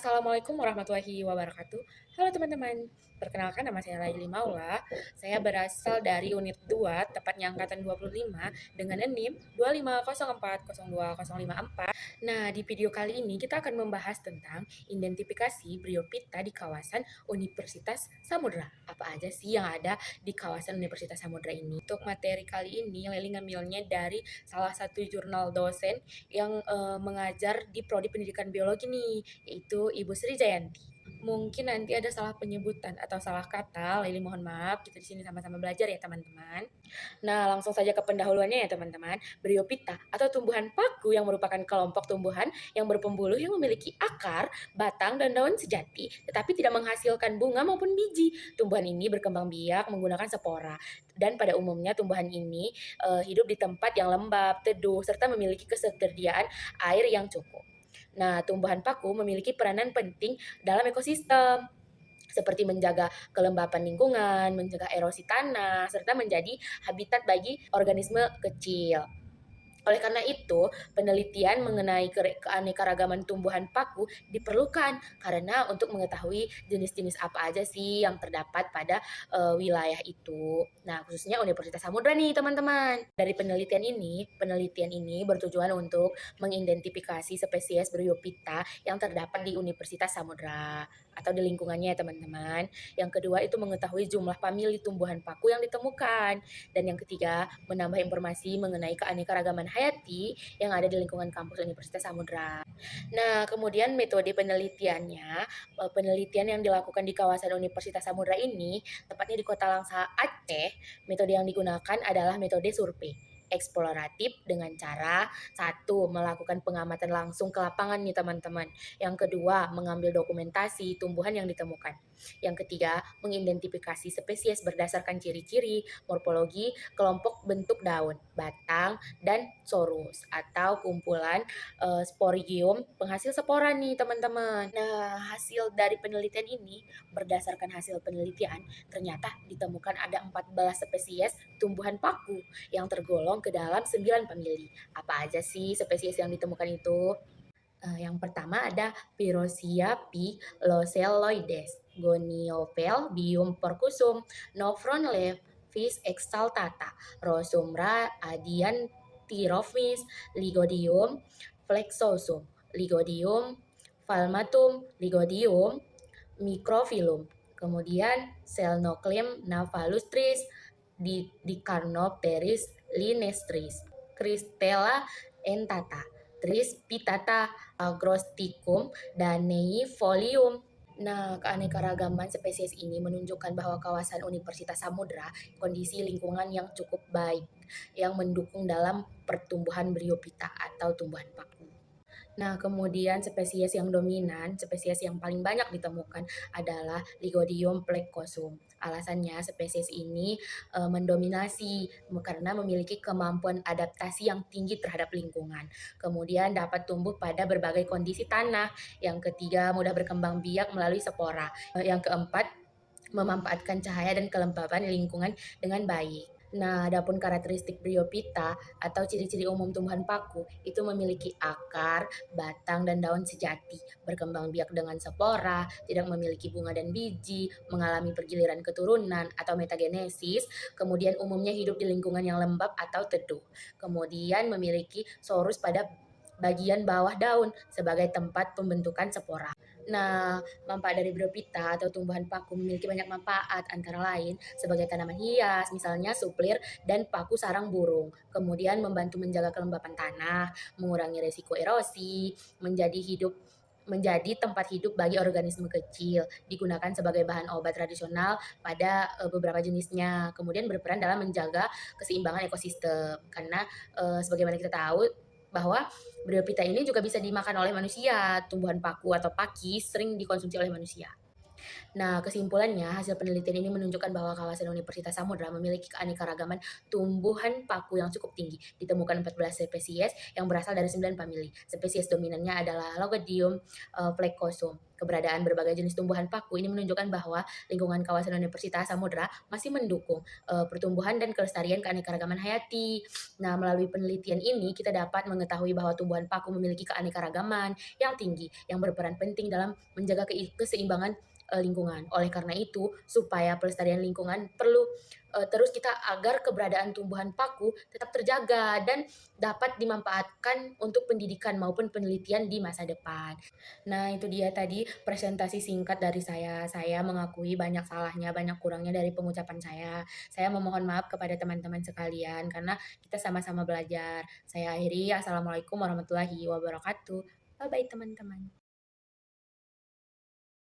Assalamualaikum warahmatullahi wabarakatuh. Halo teman-teman, perkenalkan nama saya Laili Maula. Saya berasal dari unit 2, tepatnya angkatan 25, dengan NIM 250402054. Nah, di video kali ini kita akan membahas tentang identifikasi Bryophyta di kawasan Universitas Samudra. Apa aja sih yang ada di kawasan Universitas Samudra ini? Untuk materi kali ini, Leli ngambilnya dari salah satu jurnal dosen yang mengajar di Prodi Pendidikan Biologi nih, yaitu Ibu Sri Jayanti. Mungkin nanti ada salah penyebutan atau salah kata, Lili mohon maaf. Kita di sini sama-sama belajar ya teman-teman. Nah, langsung saja ke pendahuluannya ya teman-teman. Bryophyta atau tumbuhan paku yang merupakan kelompok tumbuhan yang berpembuluh yang memiliki akar, batang, dan daun sejati, tetapi tidak menghasilkan bunga maupun biji. Tumbuhan ini berkembang biak menggunakan spora. Dan pada umumnya tumbuhan ini hidup di tempat yang lembab, teduh, serta memiliki ketersediaan air yang cukup. Nah, tumbuhan paku memiliki peranan penting dalam ekosistem, seperti menjaga kelembapan lingkungan, mencegah erosi tanah, serta menjadi habitat bagi organisme kecil. Oleh karena itu, penelitian mengenai keanekaragaman tumbuhan paku diperlukan karena untuk mengetahui jenis-jenis apa aja sih yang terdapat pada wilayah itu. Nah, khususnya Universitas Samudra nih, teman-teman. Dari penelitian ini bertujuan untuk mengidentifikasi spesies Bryophyta yang terdapat di Universitas Samudra atau di lingkungannya ya, teman-teman. Yang kedua itu mengetahui jumlah famili tumbuhan paku yang ditemukan. Dan yang ketiga, menambah informasi mengenai keanekaragaman hayati yang ada di lingkungan kampus Universitas Samudra. Nah, kemudian metode penelitiannya, penelitian yang dilakukan di kawasan Universitas Samudra ini, tepatnya di Kota Langsa, Aceh, metode yang digunakan adalah metode survei eksploratif dengan cara satu, melakukan pengamatan langsung ke lapangan nih teman-teman. Yang kedua, mengambil dokumentasi tumbuhan yang ditemukan. Yang ketiga, mengidentifikasi spesies berdasarkan ciri-ciri, morfologi, kelompok bentuk daun, batang, dan sorus atau kumpulan sporigium penghasil spora nih teman-teman. Nah, hasil dari penelitian ini, berdasarkan hasil penelitian, ternyata ditemukan ada 14 spesies tumbuhan paku yang tergolong ke dalam 9 famili. Apa aja sih spesies yang ditemukan itu? Yang pertama ada Pyrosia piloceloides, Goniopel bium percusum, Novron levis exaltata, Rosumra adianthropis, Lygodium flexosum, Lygodium palmatum, Lygodium microphyllum. Kemudian Selnoclium navalustris, Dicarnopteris linestris, Cristella entata, Tris pitata agrosticum daneiifolium. Nah, keanekaragaman spesies ini menunjukkan bahwa kawasan Universitas Samudra kondisi lingkungan yang cukup baik yang mendukung dalam pertumbuhan Bryophyta atau tumbuhan paku. Nah, kemudian spesies yang dominan, spesies yang paling banyak ditemukan adalah Lygodium plecosum. Alasannya spesies ini mendominasi karena memiliki kemampuan adaptasi yang tinggi terhadap lingkungan. Kemudian dapat tumbuh pada berbagai kondisi tanah. Yang ketiga, mudah berkembang biak melalui spora. Yang keempat, memanfaatkan cahaya dan kelembapan lingkungan dengan baik. Nah, adapun karakteristik Bryophyta atau ciri-ciri umum tumbuhan paku itu memiliki akar, batang, dan daun sejati, berkembang biak dengan spora, tidak memiliki bunga dan biji, mengalami pergiliran keturunan atau metagenesis, kemudian umumnya hidup di lingkungan yang lembab atau teduh, kemudian memiliki sorus pada bagian bawah daun sebagai tempat pembentukan spora. Nah, manfaat dari Bryophyta atau tumbuhan paku memiliki banyak manfaat, antara lain sebagai tanaman hias, misalnya suplir dan paku sarang burung. Kemudian membantu menjaga kelembapan tanah, mengurangi resiko erosi, menjadi tempat hidup bagi organisme kecil, digunakan sebagai bahan obat tradisional pada beberapa jenisnya. Kemudian berperan dalam menjaga keseimbangan ekosistem. Karena sebagaimana kita tahu bahwa Bryophyta ini juga bisa dimakan oleh manusia. Tumbuhan paku atau pakis sering dikonsumsi oleh manusia. Nah, kesimpulannya, hasil penelitian ini menunjukkan bahwa kawasan Universitas Samudra memiliki keanekaragaman tumbuhan paku yang cukup tinggi. Ditemukan 14 spesies yang berasal dari 9 famili. Spesies dominannya adalah Logodium plecosum. Keberadaan berbagai jenis tumbuhan paku ini menunjukkan bahwa lingkungan kawasan Universitas Samudra masih mendukung pertumbuhan dan kelestarian keanekaragaman hayati. Nah, melalui penelitian ini kita dapat mengetahui bahwa tumbuhan paku memiliki keanekaragaman yang tinggi yang berperan penting dalam menjaga keseimbangan lingkungan. Oleh karena itu, supaya pelestarian lingkungan perlu terus kita agar keberadaan tumbuhan paku tetap terjaga dan dapat dimanfaatkan untuk pendidikan maupun penelitian di masa depan. Nah, itu dia tadi presentasi singkat dari saya. Saya mengakui banyak salahnya, banyak kurangnya dari pengucapan saya. Saya memohon maaf kepada teman-teman sekalian karena kita sama-sama belajar. Saya akhiri, assalamualaikum warahmatullahi wabarakatuh. Bye bye teman-teman.